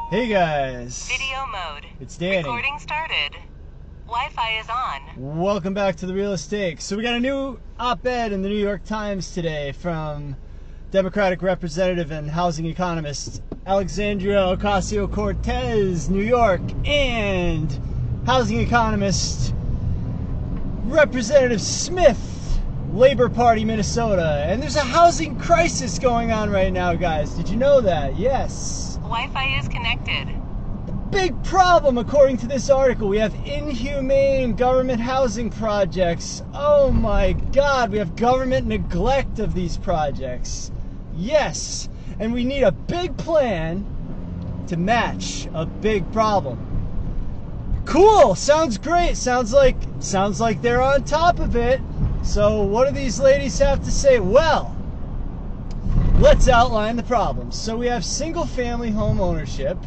Hey guys. Video mode. It's Danny. Recording started. Wi-Fi is on. Welcome back to the Real Estate. So we got a new op-ed in the New York Times today from Democratic Representative and housing economist Alexandria Ocasio-Cortez, New York, and housing economist Representative Smith, Labor Party, Minnesota. And there's a housing crisis going on right now, guys. Did you know that? Yes. Wi-Fi is connected. Big problem, according to this article. We have inhumane government housing projects. Oh my God, we have government neglect of these projects. Yes, and we need a big plan to match a big problem. Cool, sounds great. Sounds like they're on top of it. So what do these ladies have to say? Well, let's outline the problems. So we have single-family home ownership,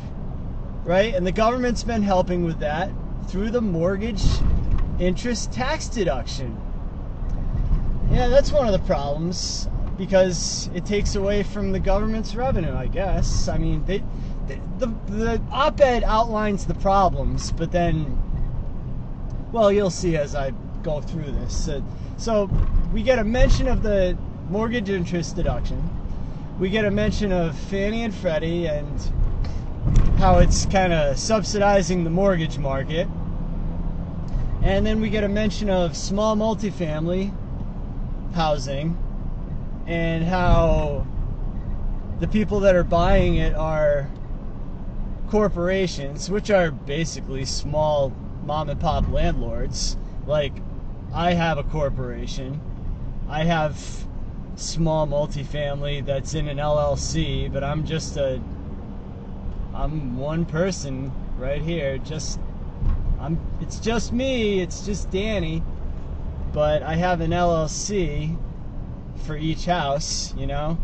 right? And the government's been helping with that through the mortgage interest tax deduction. Yeah, that's one of the problems because it takes away from the government's revenue, I guess. I mean, the op-ed outlines the problems, but then, well, you'll see as I go through this. So we get a mention of the mortgage interest deduction. We get a mention of Fannie and Freddie and how it's kind of subsidizing the mortgage market. And then we get a mention of small multifamily housing and how the people that are buying it are corporations, which are basically small mom and pop landlords. Like, I have a corporation. I have small multifamily that's in an LLC, but I'm one person right here. It's just me. It's just Danny. But I have an LLC for each house, you know?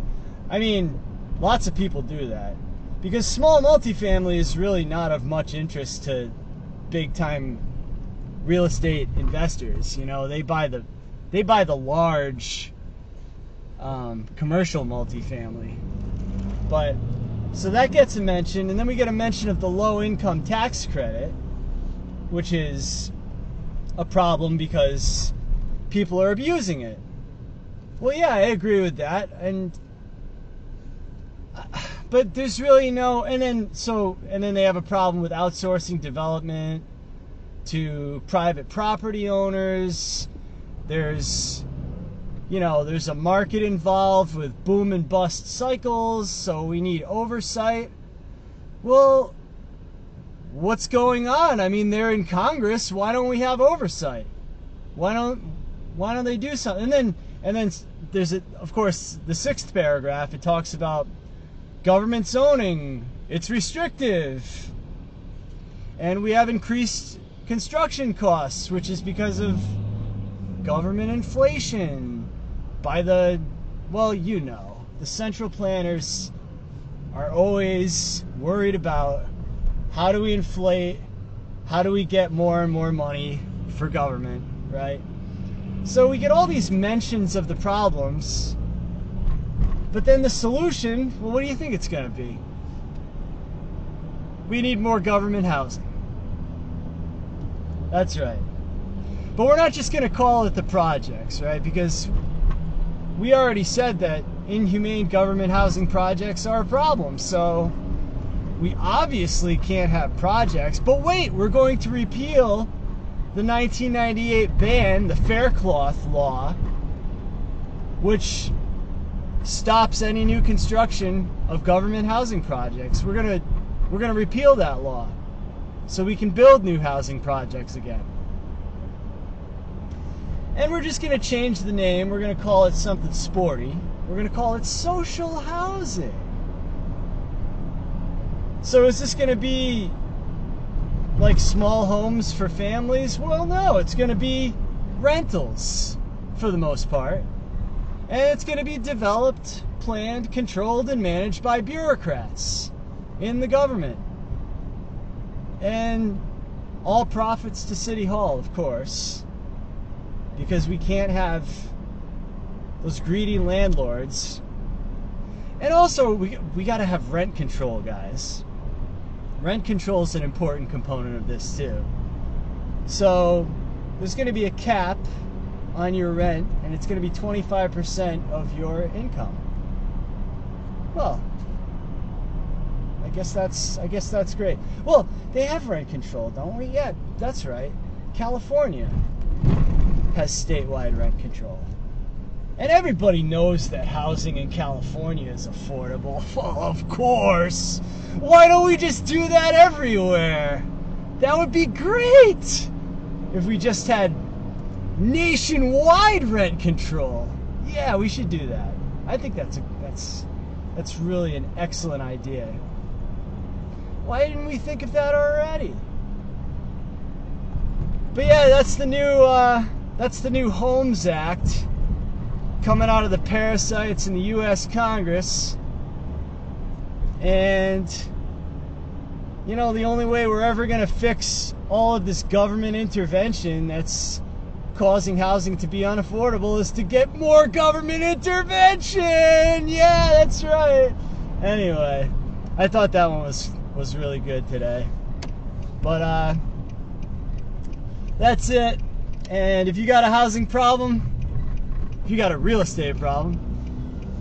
I mean, lots of people do that because small multifamily is really not of much interest to big-time real estate investors. You know, they buy the large commercial multifamily. But so that gets a mention, and then we get a mention of the low income tax credit, which is a problem because people are abusing it. Well, yeah, I agree with that, but there's really no, and then they have a problem with outsourcing development to private property owners. There's a market involved with boom and bust cycles, so we need oversight. Well, what's going on? I mean, they're in Congress. Why don't we have oversight? Why don't they do something? And then there's of course the 6th paragraph. It talks about government zoning. It's restrictive, and we have increased construction costs, which is because of government inflation. The central planners are always worried about how do we inflate, how do we get more and more money for government, right? So we get all these mentions of the problems, but then the solution, well, what do you think it's going to be? We need more government housing. That's right. But we're not just going to call it the projects, right? Because we already said that inhumane government housing projects are a problem. So we obviously can't have projects. But wait, we're going to repeal the 1998 ban, the Faircloth Law, which stops any new construction of government housing projects. We're gonna repeal that law so we can build new housing projects again. And we're just going to change the name. We're going to call it something sporty. We're going to call it social housing. So is this going to be like small homes for families? Well, no. It's going to be rentals for the most part. And it's going to be developed, planned, controlled, and managed by bureaucrats in the government. And all profits to City Hall, of course. Because we can't have those greedy landlords. And also, we got to have rent control, guys. rent control is an important component of this too. So there's going to be a cap on your rent, and it's going to be 25% of your income. Well, I guess that's great. Well, they have rent control, don't we? Yeah, that's right. California has statewide rent control. And everybody knows that housing in California is affordable. Well, of course. Why don't we just do that everywhere? That would be great if we just had nationwide rent control. Yeah, we should do that. I think that's really an excellent idea. Why didn't we think of that already? But yeah, that's the new Homes Act coming out of the parasites in the U.S. Congress. And you know, the only way we're ever going to fix all of this government intervention that's causing housing to be unaffordable is to get more government intervention. Yeah, that's right. Anyway, I thought that one was really good today. But that's it. And if you got a housing problem, if you got a real estate problem,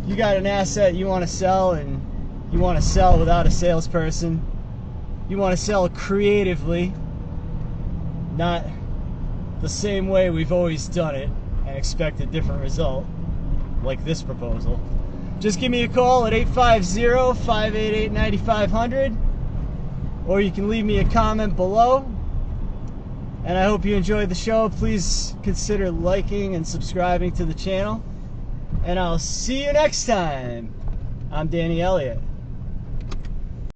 you got an asset you want to sell and you want to sell without a salesperson, you want to sell creatively, not the same way we've always done it and expect a different result, like this proposal, just give me a call at 850-588-9500, or you can leave me a comment below. And I hope you enjoyed the show. Please consider liking and subscribing to the channel. And I'll see you next time. I'm Danny Elliott.